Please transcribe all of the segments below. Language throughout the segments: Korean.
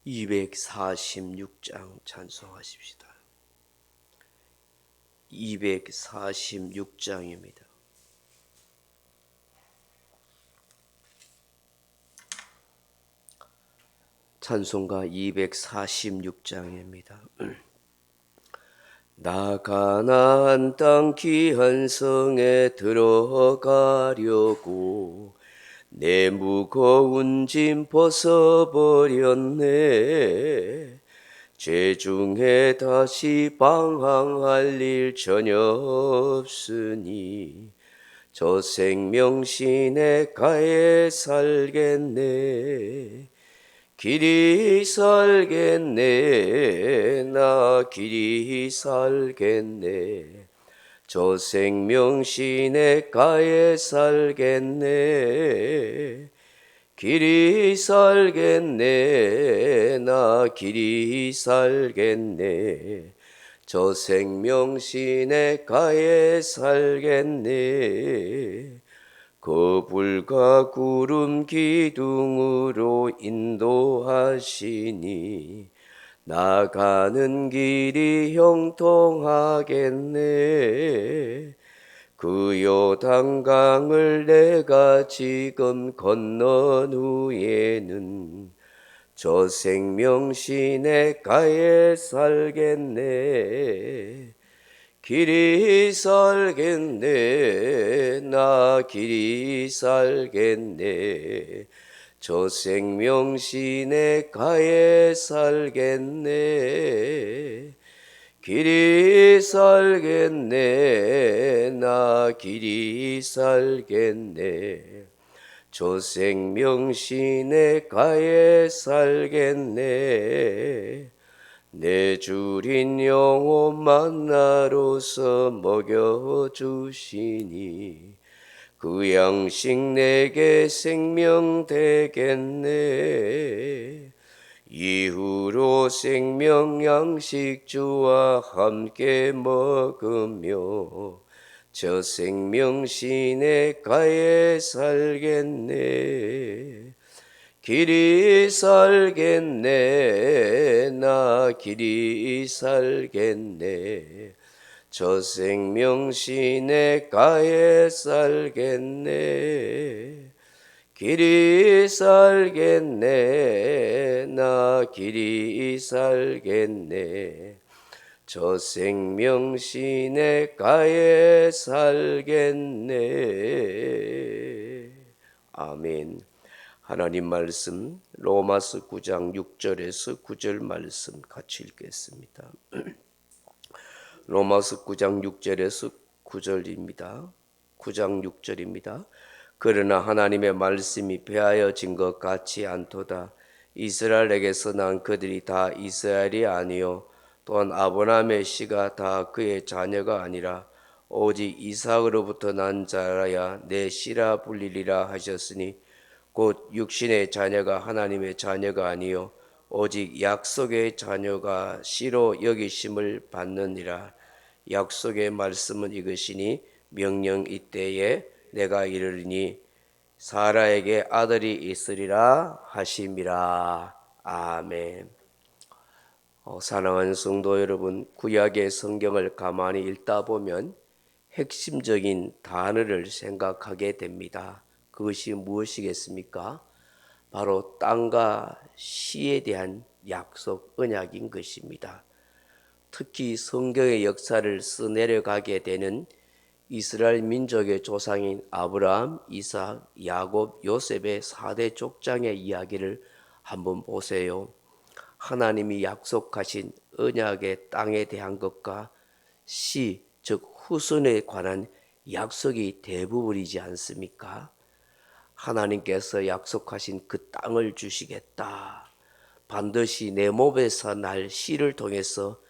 246장 찬송하십시다. 246장입니다. 찬송가 246장입니다. 나 가나안 땅 귀한 성에 들어가려고 내 무거운 짐 벗어버렸네. 죄 중에 다시 방황할 일 전혀 없으니 저 생명 시냇가에 살겠네. 길이 살겠네. 나 길이 살겠네. 저 생명 시냇가에 살겠네. 길이 살겠네. 나 길이 살겠네. 저 생명 시냇가에 살겠네. 거불과 구름 기둥으로 인도하시니 나가는 길이 형통하겠네. 그 요단강을 내가 지금 건넌 후에는 저 생명 시냇가에 살겠네. 길이 살겠네. 나 길이 살겠네. 저 생명 시냇가에 살겠네. 길이 살겠네. 나 길이 살겠네. 저 생명 시냇가에 살겠네. 내 주린 영혼 만나로서 먹여주시니 그 양식 내게 생명 되겠네. 이후로 생명 양식 주와 함께 먹으며 저 생명 시냇가에 살겠네. 길이 살겠네. 나 길이 살겠네. 저 생명 시냇가에 살겠네. 길이 살겠네. 나 길이 살겠네. 저 생명 시냇가에 살겠네. 아멘. 하나님 말씀 로마서 9장 6절에서 9절 말씀 같이 읽겠습니다. 로마서 9장 6절에서 9절입니다. 9장 6절입니다. 그러나 하나님의 말씀이 배하여진 것 같지 않도다. 이스라엘에게서 난 그들이 다 이스라엘이 아니요 또한 아브라함의 씨가 다 그의 자녀가 아니라 오직 이삭으로부터 난 자라야 내 씨라 불리리라 하셨으니 곧 육신의 자녀가 하나님의 자녀가 아니요 오직 약속의 자녀가 씨로 여기심을 받느니라. 약속의 말씀은 이것이니 명령 이때에 내가 이르리니 사라에게 아들이 있으리라 하심이라. 아멘. 사랑하는 성도 여러분, 구약의 성경을 가만히 읽다 보면 핵심적인 단어를 생각하게 됩니다. 그것이 무엇이겠습니까? 바로 땅과 시에 대한 약속, 언약인 것입니다. 특히 성경의 역사를 써내려가게 되는 이스라엘 민족의 조상인 아브라함, 이삭, 야곱, 요셉의 4대 족장의 이야기를 한번 보세요. 하나님이 약속하신 언약의 땅에 대한 것과 시, 즉 후손에 관한 약속이 대부분이지 않습니까? 하나님께서 약속하신 그 땅을 주시겠다. 반드시 내 몸에서 날 씨를 통해서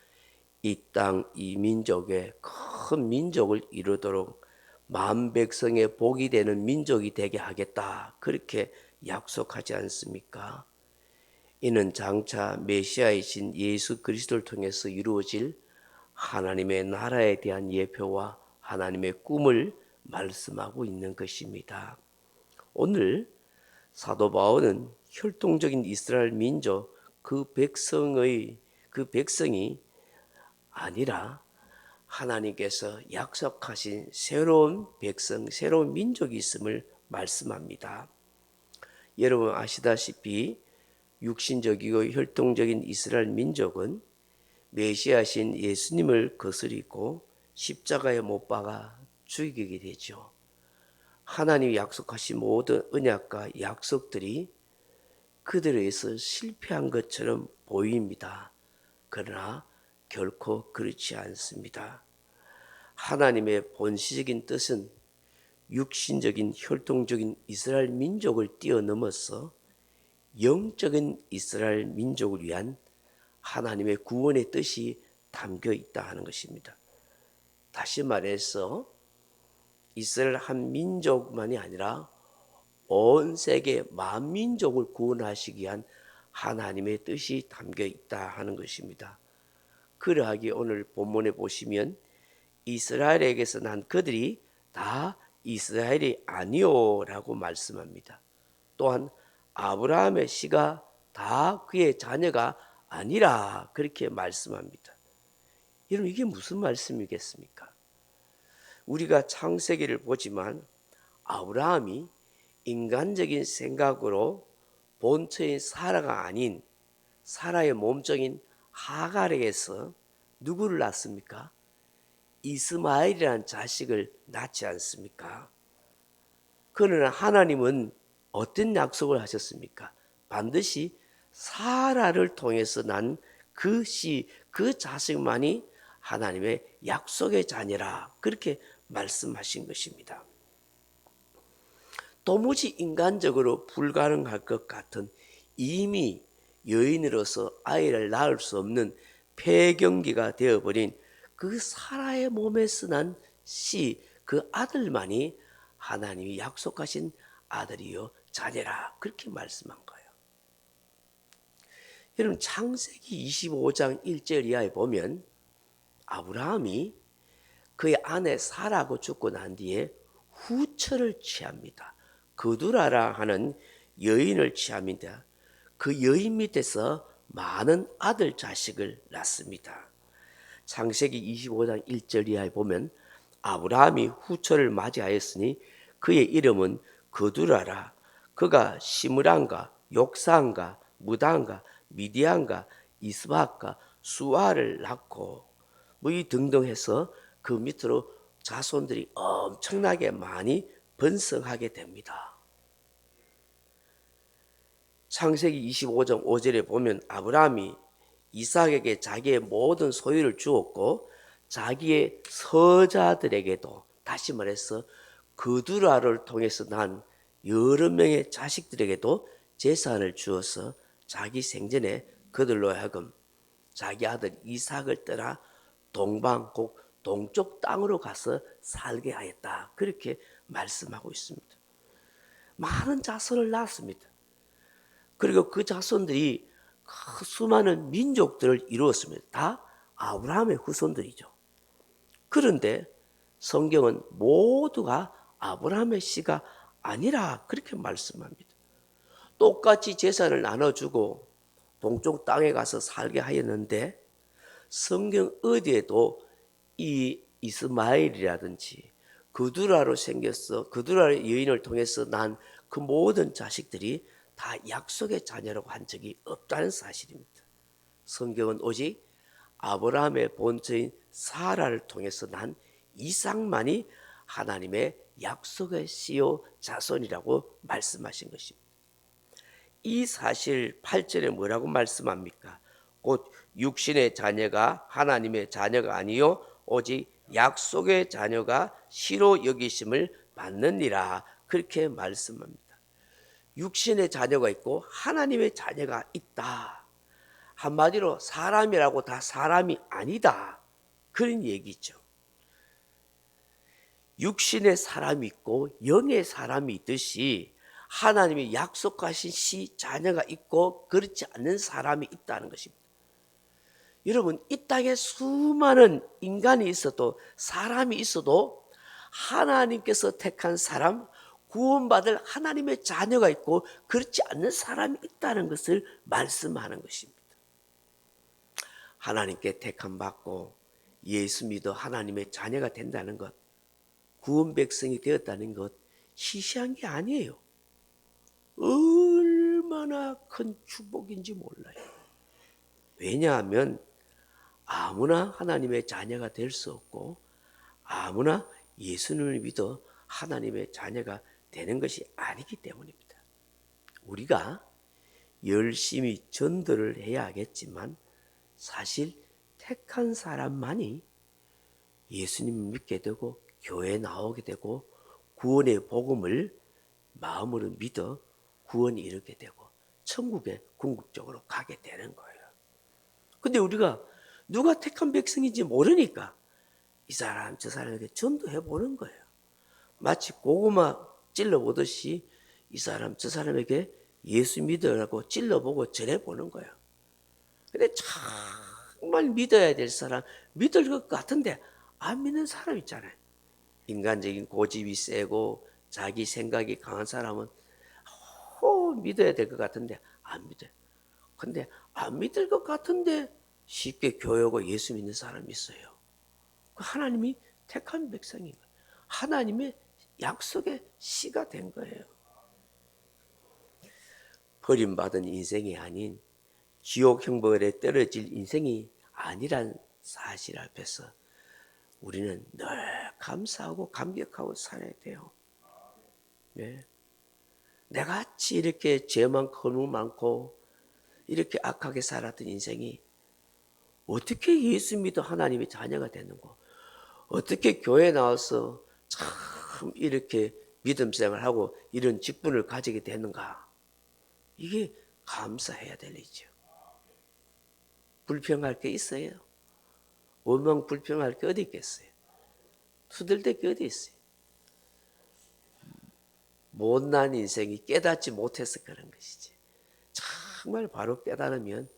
이 땅, 이 민족의 큰 민족을 이루도록 만 백성의 복이 되는 민족이 되게 하겠다. 그렇게 약속하지 않습니까? 이는 장차 메시아이신 예수 그리스도를 통해서 이루어질 하나님의 나라에 대한 예표와 하나님의 꿈을 말씀하고 있는 것입니다. 오늘 사도 바울은 혈통적인 이스라엘 민족 그 백성이 아니라 하나님께서 약속하신 새로운 백성, 새로운 민족이 있음을 말씀합니다. 여러분 아시다시피 육신적이고 혈통적인 이스라엘 민족은 메시아신 예수님을 거스리고 십자가에 못 박아 죽이게 되죠. 하나님이 약속하신 모든 언약과 약속들이 그들에 의해서 실패한 것처럼 보입니다. 그러나 결코 그렇지 않습니다. 하나님의 본시적인 뜻은 육신적인 혈통적인 이스라엘 민족을 뛰어넘어서 영적인 이스라엘 민족을 위한 하나님의 구원의 뜻이 담겨 있다 하는 것입니다. 다시 말해서 이스라엘 한 민족만이 아니라 온 세계 만민족을 구원하시기 위한 하나님의 뜻이 담겨 있다 하는 것입니다. 그러하기 오늘 본문에 보시면 이스라엘에게서 난 그들이 다 이스라엘이 아니오라고 말씀합니다. 또한 아브라함의 씨가 다 그의 자녀가 아니라 그렇게 말씀합니다. 여러분 이게 무슨 말씀이겠습니까? 우리가 창세기를 보지만 아브라함이 인간적인 생각으로 본처인 사라가 아닌 사라의 몸종인 하갈에게서 누구를 낳습니까? 이스마엘이라는 자식을 낳지 않습니까? 그러나 하나님은 어떤 약속을 하셨습니까? 반드시 사라를 통해서 난 그 씨, 그 자식만이 하나님의 약속의 자녀라 그렇게 말씀하신 것입니다. 도무지 인간적으로 불가능할 것 같은 이미 여인으로서 아이를 낳을 수 없는 폐경기가 되어버린 그 사라의 몸에서 난 씨, 그 아들만이 하나님이 약속하신 아들이요 자녀라 그렇게 말씀한 거예요. 여러분 창세기 25장 1절 이하에 보면 아브라함이 그의 아내 사라하고 죽고 난 뒤에 후처를 취합니다. 그두라라 하는 여인을 취합니다. 그 여인 밑에서 많은 아들 자식을 낳습니다. 창세기 25장 1절 이하에 보면 아브라함이 후처를 맞이하였으니 그의 이름은 그두라라. 그가 시므란과 욕산과 무단과 미디안과 이스박과 수아를 낳고 이 등등 해서 그 밑으로 자손들이 엄청나게 많이 번성하게 됩니다. 창세기 25장 5절에 보면 아브라함이 이삭에게 자기의 모든 소유를 주었고 자기의 서자들에게도 다시 말해서 그두라를 통해서 난 여러 명의 자식들에게도 재산을 주어서 자기 생전에 그들로 하여금 자기 아들 이삭을 떠나 동방 곧 동쪽 땅으로 가서 살게 하였다. 그렇게 말씀하고 있습니다. 많은 자손을 낳았습니다. 그리고 그 자손들이 수많은 민족들을 이루었습니다. 다 아브라함의 후손들이죠. 그런데 성경은 모두가 아브라함의 씨가 아니라 그렇게 말씀합니다. 똑같이 재산을 나눠주고 동쪽 땅에 가서 살게 하였는데 성경 어디에도 이 이스마엘이라든지 그두라로 생겼어 그두라의 여인을 통해서 난 그 모든 자식들이 다 약속의 자녀라고 한 적이 없다는 사실입니다. 성경은 오직 아브라함의 본처인 사라를 통해서 난 이삭만이 하나님의 약속의 씨요 자손이라고 말씀하신 것입니다. 이 사실 8절에 뭐라고 말씀합니까? 곧 육신의 자녀가 하나님의 자녀가 아니요 오직 약속의 자녀가 시로 여기심을 받느니라 그렇게 말씀합니다. 육신의 자녀가 있고 하나님의 자녀가 있다. 한마디로 사람이라고 다 사람이 아니다. 그런 얘기죠. 육신의 사람이 있고 영의 사람이 있듯이 하나님이 약속하신 시 자녀가 있고 그렇지 않는 사람이 있다는 것입니다. 여러분 이 땅에 수많은 인간이 있어도 사람이 있어도 하나님께서 택한 사람 구원받을 하나님의 자녀가 있고 그렇지 않는 사람이 있다는 것을 말씀하는 것입니다. 하나님께 택함 받고 예수 믿어 하나님의 자녀가 된다는 것, 구원 백성이 되었다는 것 시시한 게 아니에요. 얼마나 큰 축복인지 몰라요. 왜냐하면 아무나 하나님의 자녀가 될 수 없고 아무나 예수님을 믿어 하나님의 자녀가 되는 것이 아니기 때문입니다. 우리가 열심히 전도를 해야 하겠지만 사실 택한 사람만이 예수님을 믿게 되고 교회에 나오게 되고 구원의 복음을 마음으로 믿어 구원에 이르게 되고 천국에 궁극적으로 가게 되는 거예요. 근데 우리가 누가 택한 백성인지 모르니까 이 사람 저 사람에게 전도해 보는 거예요. 마치 고구마 찔러보듯이 이 사람 저 사람에게 예수 믿으라고 찔러보고 전해보는 거예요. 근데 정말 믿어야 될 사람, 믿을 것 같은데 안 믿는 사람 있잖아요. 인간적인 고집이 세고 자기 생각이 강한 사람은 믿어야 될 것 같은데 안 믿어요. 근데 안 믿을 것 같은데 쉽게 교회하고 예수 믿는 사람이 있어요. 하나님이 택한 백성인 거예요. 하나님의 약속의 씨가 된 거예요. 버림받은 인생이 아닌 지옥 형벌에 떨어질 인생이 아니란 사실 앞에서 우리는 늘 감사하고 감격하고 살아야 돼요. 네. 내같이 이렇게 죄 많고 허물 많고 이렇게 악하게 살았던 인생이 어떻게 예수 믿어 하나님의 자녀가 되는고, 어떻게 교회 나와서 참 이렇게 믿음 생활하고 이런 직분을 가지게 되는가. 이게 감사해야 될 일이죠. 불평할 게 있어요. 원망 불평할 게 어디 있겠어요. 투덜댈 게 어디 있어요. 못난 인생이 깨닫지 못해서 그런 것이지. 정말 바로 깨달으면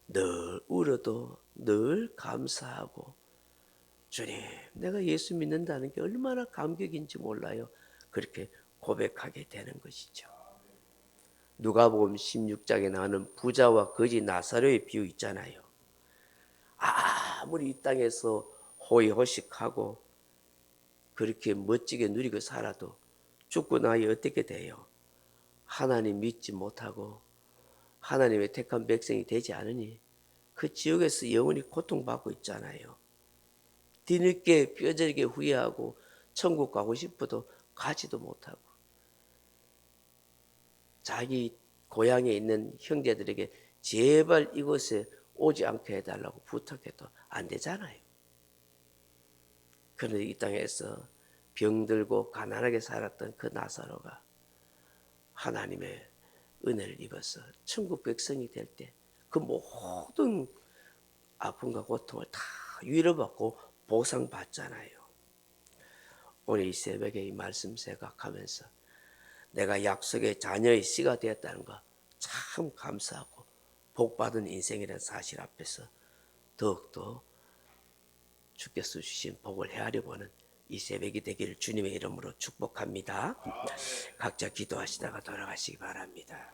늘 울어도 늘 감사하고 주님 내가 예수 믿는다는 게 얼마나 감격인지 몰라요. 그렇게 고백하게 되는 것이죠. 누가복음 16장에 나오는 부자와 거지 나사로의 비유 있잖아요. 아무리 이 땅에서 호의호식하고 그렇게 멋지게 누리고 살아도 죽고 나니 어떻게 돼요? 하나님 믿지 못하고 하나님의 택한 백성이 되지 않으니 그 지옥에서 영원히 고통받고 있잖아요. 뒤늦게 뼈저리게 후회하고 천국 가고 싶어도 가지도 못하고 자기 고향에 있는 형제들에게 제발 이곳에 오지 않게 해달라고 부탁해도 안 되잖아요. 그런데 이 땅에서 병들고 가난하게 살았던 그 나사로가 하나님의 은혜를 입어서 천국 백성이 될 때 그 모든 아픔과 고통을 다 위로받고 보상받잖아요. 오늘 이 새벽에 이 말씀 생각하면서 내가 약속의 자녀의 씨가 되었다는 거 참 감사하고 복받은 인생이라는 사실 앞에서 더욱더 주께서 주신 복을 헤아려 보는 이 새벽이 되기를 주님의 이름으로 축복합니다. 각자 기도하시다가 돌아가시기 바랍니다.